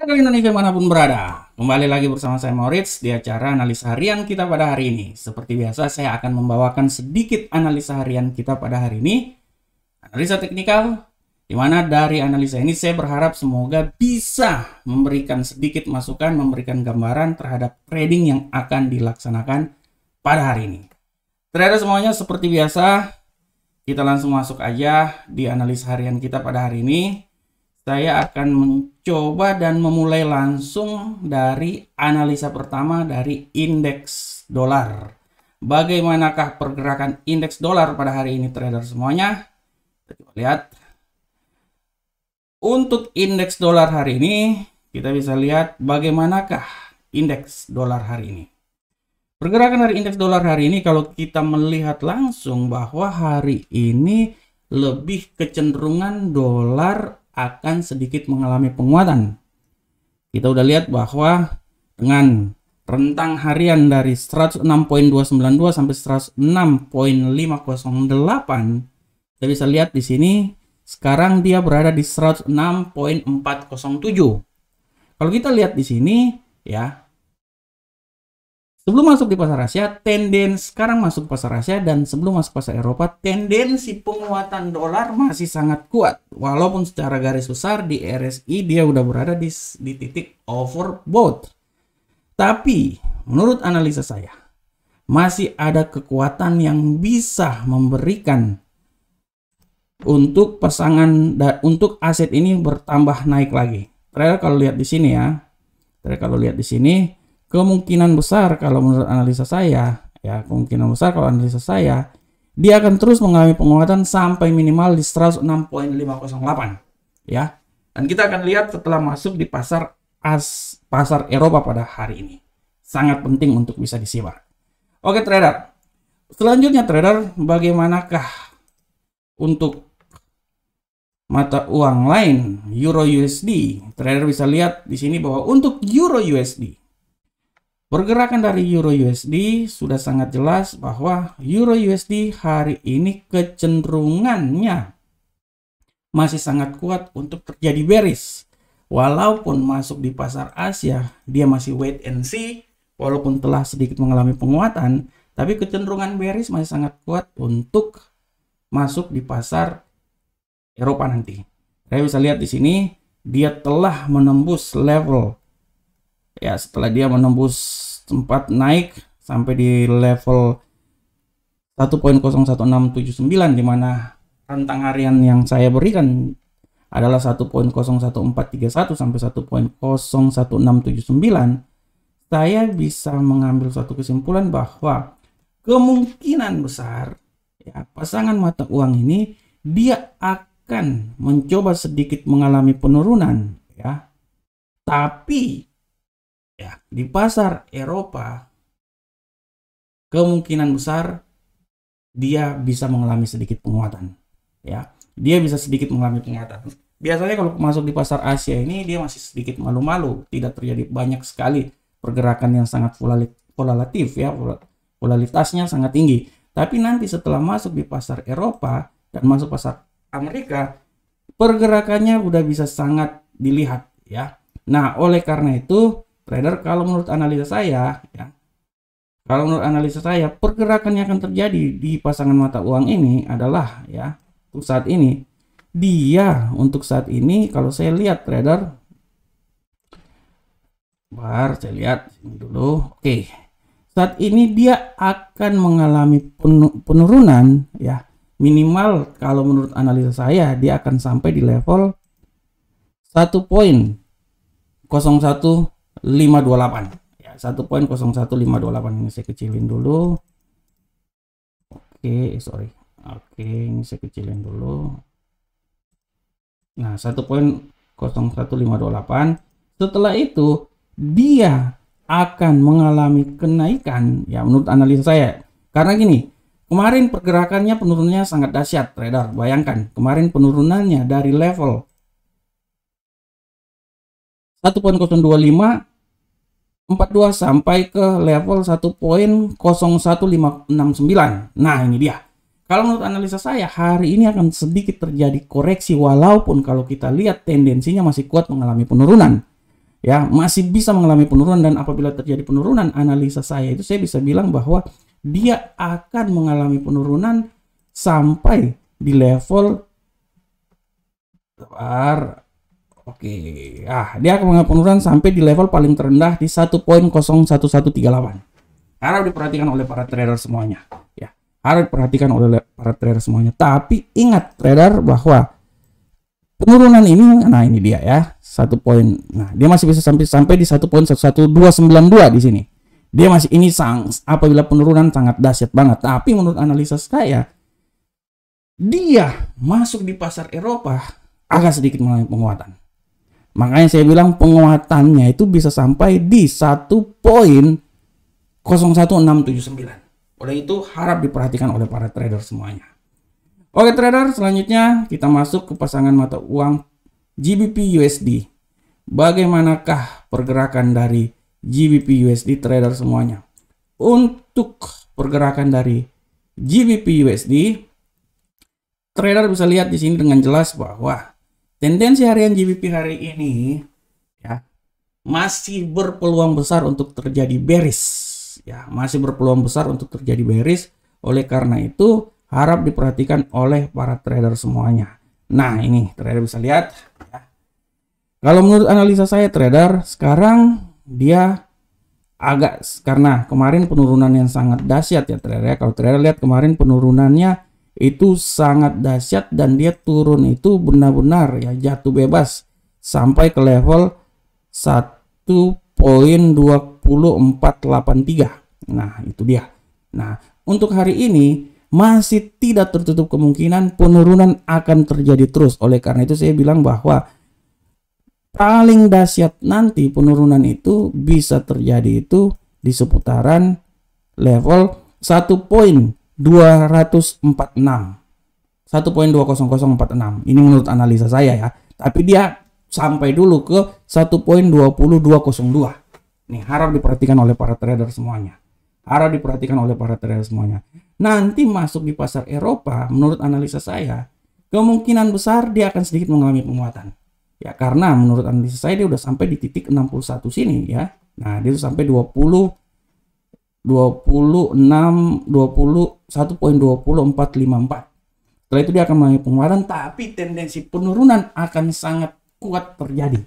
Trader Indonesia manapun berada, kembali lagi bersama saya Moritz di acara analisa harian kita pada hari ini. Seperti biasa, saya akan membawakan sedikit analisa harian kita pada hari ini, analisa teknikal, di mana dari analisa ini saya berharap semoga bisa memberikan sedikit masukan, memberikan gambaran terhadap trading yang akan dilaksanakan pada hari ini. Trader semuanya, seperti biasa, kita langsung masuk aja di analisa harian kita pada hari ini. Saya akan mencoba dan memulai langsung dari analisa pertama dari indeks dolar. Bagaimanakah pergerakan indeks dolar pada hari ini, trader semuanya? Kita lihat. Untuk indeks dolar hari ini, kita bisa lihat bagaimanakah indeks dolar hari ini. Pergerakan dari indeks dolar hari ini, kalau kita melihat langsung bahwa hari ini lebih kecenderungan dolar akan sedikit mengalami penguatan. Kita udah lihat bahwa dengan rentang harian dari 106.292 sampai 106.508, kita bisa lihat di sini sekarang dia berada di 106.407. Kalau kita lihat di sini ya, sebelum masuk di pasar Asia, tendensi sekarang masuk pasar Asia dan sebelum masuk pasar Eropa, tendensi penguatan dolar masih sangat kuat. Walaupun secara garis besar di RSI dia udah berada di titik overbought. Tapi menurut analisa saya, masih ada kekuatan yang bisa memberikan untuk pasangan untuk aset ini bertambah naik lagi. Trader kalau lihat di sini ya, trader kalau lihat di sini, kemungkinan besar kalau menurut analisa saya, ya kemungkinan besar kalau analisa saya, dia akan terus mengalami penguatan sampai minimal di 106.508, ya. Dan kita akan lihat setelah masuk di pasar Eropa pada hari ini. Sangat penting untuk bisa disimak. Oke trader, selanjutnya trader, bagaimanakah untuk mata uang lain Euro USD? Trader bisa lihat di sini bahwa untuk Euro USD, pergerakan dari Euro USD sudah sangat jelas bahwa Euro USD hari ini kecenderungannya masih sangat kuat untuk terjadi bearish. Walaupun masuk di pasar Asia, dia masih wait and see. Walaupun telah sedikit mengalami penguatan, tapi kecenderungan bearish masih sangat kuat untuk masuk di pasar Eropa nanti. Saya bisa lihat di sini, dia telah menembus level. Ya, setelah dia menembus tempat naik sampai di level 1.01679, di mana rentang harian yang saya berikan adalah 1.01431 sampai 1.01679, saya bisa mengambil suatu kesimpulan bahwa kemungkinan besar ya, pasangan mata uang ini dia akan mencoba sedikit mengalami penurunan ya. Tapi ya, di pasar Eropa kemungkinan besar dia bisa mengalami sedikit penguatan ya. Dia bisa sedikit mengalami penguatan. Biasanya kalau masuk di pasar Asia ini dia masih sedikit malu-malu, tidak terjadi banyak sekali pergerakan yang sangat volalatif ya, volatilitasnya sangat tinggi. Tapi nanti setelah masuk di pasar Eropa dan masuk pasar Amerika, pergerakannya udah bisa sangat dilihat ya. Nah, oleh karena itu trader, kalau menurut analisa saya ya, kalau menurut analisa saya, pergerakan yang akan terjadi di pasangan mata uang ini adalah ya, untuk saat ini untuk saat ini kalau saya lihat trader, saya lihat ini dulu. Oke, saat ini dia akan mengalami penurunan ya, minimal kalau menurut analisa saya dia akan sampai di level 1.01528 ya, 1.01528. Ini saya kecilin dulu. Oke, ini saya kecilin dulu. Nah, 1.01528. Setelah itu dia akan mengalami kenaikan ya menurut analisa saya. Karena gini, kemarin pergerakannya penurunannya sangat dahsyat trader. Bayangkan, kemarin penurunannya dari level 1.02542 sampai ke level 1.01569. Nah, ini dia. Kalau menurut analisa saya, hari ini akan sedikit terjadi koreksi, walaupun kalau kita lihat tendensinya masih kuat mengalami penurunan. ya masih bisa mengalami penurunan, dan apabila terjadi penurunan, analisa saya itu saya bisa bilang bahwa dia akan mengalami penurunan sampai di level dia akan mengalami penurunan sampai di level paling terendah di 1.01138. Harap diperhatikan oleh para trader semuanya, ya. Harus diperhatikan oleh para trader semuanya. Tapi ingat trader bahwa penurunan ini, nah ini dia ya, 1 poin. Nah, dia masih bisa sampai di 1.11292 di sini. Dia masih ini apabila penurunan sangat dahsyat banget. Tapi menurut analisa saya, dia masuk di pasar Eropa agak sedikit mengalami penguatan. Makanya saya bilang penguatannya itu bisa sampai di 1.01679. Oleh itu harap diperhatikan oleh para trader semuanya. Oke trader, selanjutnya kita masuk ke pasangan mata uang GBP USD. Bagaimanakah pergerakan dari GBP USD trader semuanya? Untuk pergerakan dari GBP USD, trader bisa lihat di sini dengan jelas bahwa tendensi harian GBP hari ini ya masih berpeluang besar untuk terjadi bearish. Ya, masih berpeluang besar untuk terjadi bearish. Oleh karena itu harap diperhatikan oleh para trader semuanya. Nah, ini trader bisa lihat ya. Kalau menurut analisa saya trader, sekarang dia karena kemarin penurunan yang sangat dahsyat ya trader ya. Kalau trader lihat kemarin penurunannya itu sangat dahsyat dan dia turun itu benar-benar ya jatuh bebas sampai ke level 1.2483. Nah, itu dia. Nah, untuk hari ini masih tidak tertutup kemungkinan penurunan akan terjadi terus. Oleh karena itu saya bilang bahwa paling dahsyat nanti penurunan itu bisa terjadi itu di seputaran level 1.246. 1.20046. Ini menurut analisa saya ya. Tapi dia sampai dulu ke 1.20202. Nih, harap diperhatikan oleh para trader semuanya. Harap diperhatikan oleh para trader semuanya. Nanti masuk di pasar Eropa, menurut analisa saya, kemungkinan besar dia akan sedikit mengalami penguatan. Ya, karena menurut analisa saya dia udah sampai di titik 61 sini ya. Nah, dia sampai 1.20454. Setelah itu dia akan mengalami penguatan, tapi tendensi penurunan akan sangat kuat terjadi.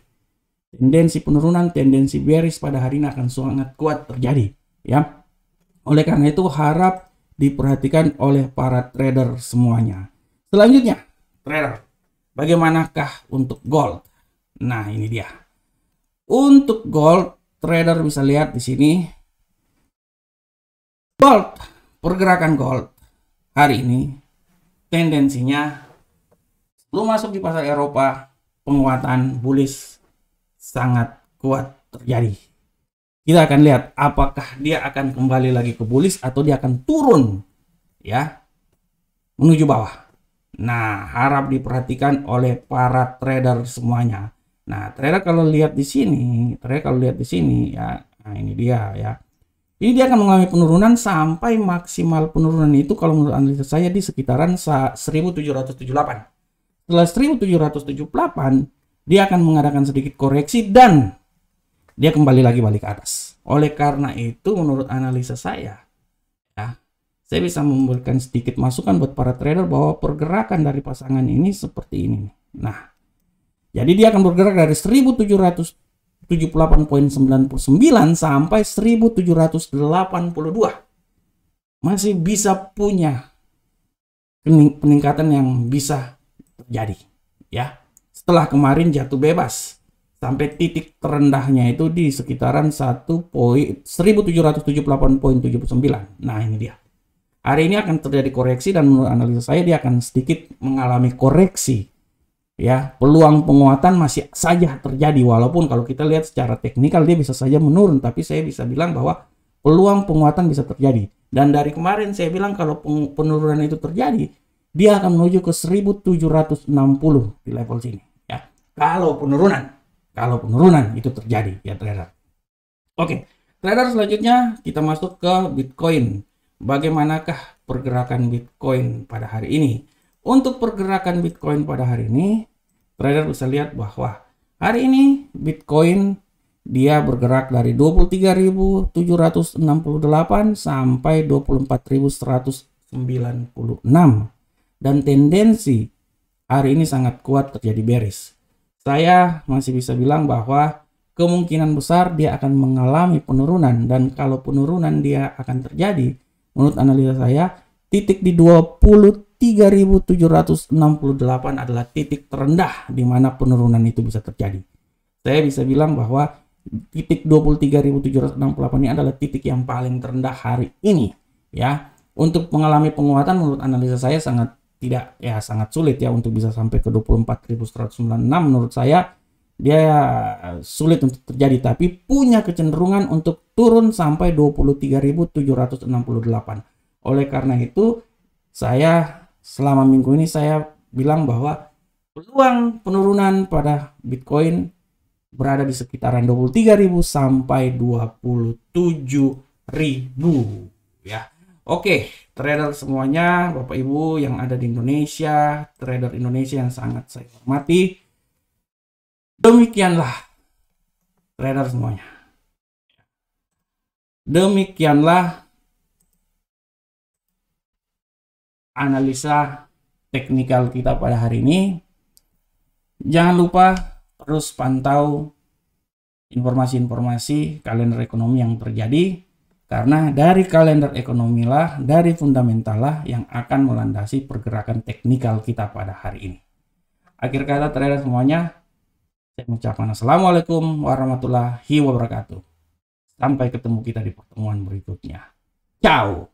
Tendensi penurunan, tendensi bearish pada hari ini akan sangat kuat terjadi, ya. Oleh karena itu harap diperhatikan oleh para trader semuanya. Selanjutnya, trader, bagaimanakah untuk gold? Nah, ini dia. Untuk gold, trader bisa lihat di sini. Gold, pergerakan gold hari ini tendensinya sebelum masuk di pasar Eropa, penguatan bullish sangat kuat terjadi. Kita akan lihat apakah dia akan kembali lagi ke bullish atau dia akan turun ya menuju bawah. Nah, harap diperhatikan oleh para trader semuanya. Nah, trader kalau lihat di sini, ya, nah ini dia ya. Ini dia akan mengalami penurunan sampai maksimal penurunan itu kalau menurut analisa saya di sekitaran 1778. Setelah 1778, dia akan mengadakan sedikit koreksi dan dia kembali lagi balik ke atas. Oleh karena itu menurut analisa saya, ya, saya bisa memberikan sedikit masukan buat para trader bahwa pergerakan dari pasangan ini seperti ini. Nah, jadi dia akan bergerak dari 1778.99 sampai 1782. Masih bisa punya peningkatan yang bisa terjadi ya. Setelah kemarin jatuh bebas sampai titik terendahnya itu di sekitaran 1778.79. Nah, ini dia. Hari ini akan terjadi koreksi dan menurut analisa saya dia akan sedikit mengalami koreksi. Ya, peluang penguatan masih saja terjadi walaupun kalau kita lihat secara teknikal dia bisa saja menurun, tapi saya bisa bilang bahwa peluang penguatan bisa terjadi. Dan dari kemarin saya bilang kalau penurunan itu terjadi, dia akan menuju ke 1760 di level sini ya. Kalau penurunan itu terjadi ya trader. Oke, trader selanjutnya kita masuk ke Bitcoin. Bagaimanakah pergerakan Bitcoin pada hari ini? Untuk pergerakan Bitcoin pada hari ini, trader bisa lihat bahwa hari ini Bitcoin dia bergerak dari 23.768 sampai 24.196, dan tendensi hari ini sangat kuat terjadi bearish. Saya masih bisa bilang bahwa kemungkinan besar dia akan mengalami penurunan, dan kalau penurunan dia akan terjadi, menurut analisa saya, titik di 23.768 adalah titik terendah di mana penurunan itu bisa terjadi. Saya bisa bilang bahwa titik 23.768 ini adalah titik yang paling terendah hari ini, ya. Untuk mengalami penguatan menurut analisa saya sangat sulit ya untuk bisa sampai ke 24.196. Menurut saya dia sulit untuk terjadi, tapi punya kecenderungan untuk turun sampai 23.768. Oleh karena itu, saya selama minggu ini saya bilang bahwa peluang penurunan pada Bitcoin berada di sekitaran 23.000 sampai 27.000 ya. Oke, trader semuanya, Bapak Ibu yang ada di Indonesia, trader Indonesia yang sangat saya hormati. Demikianlah trader semuanya. Demikianlah analisa teknikal kita pada hari ini. Jangan lupa terus pantau informasi-informasi kalender ekonomi yang terjadi, karena dari kalender ekonomi lah, dari fundamental lah yang akan melandasi pergerakan teknikal kita pada hari ini. Akhir kata trader semuanya, saya mengucapkan assalamualaikum warahmatullahi wabarakatuh. Sampai ketemu kita di pertemuan berikutnya. Ciao.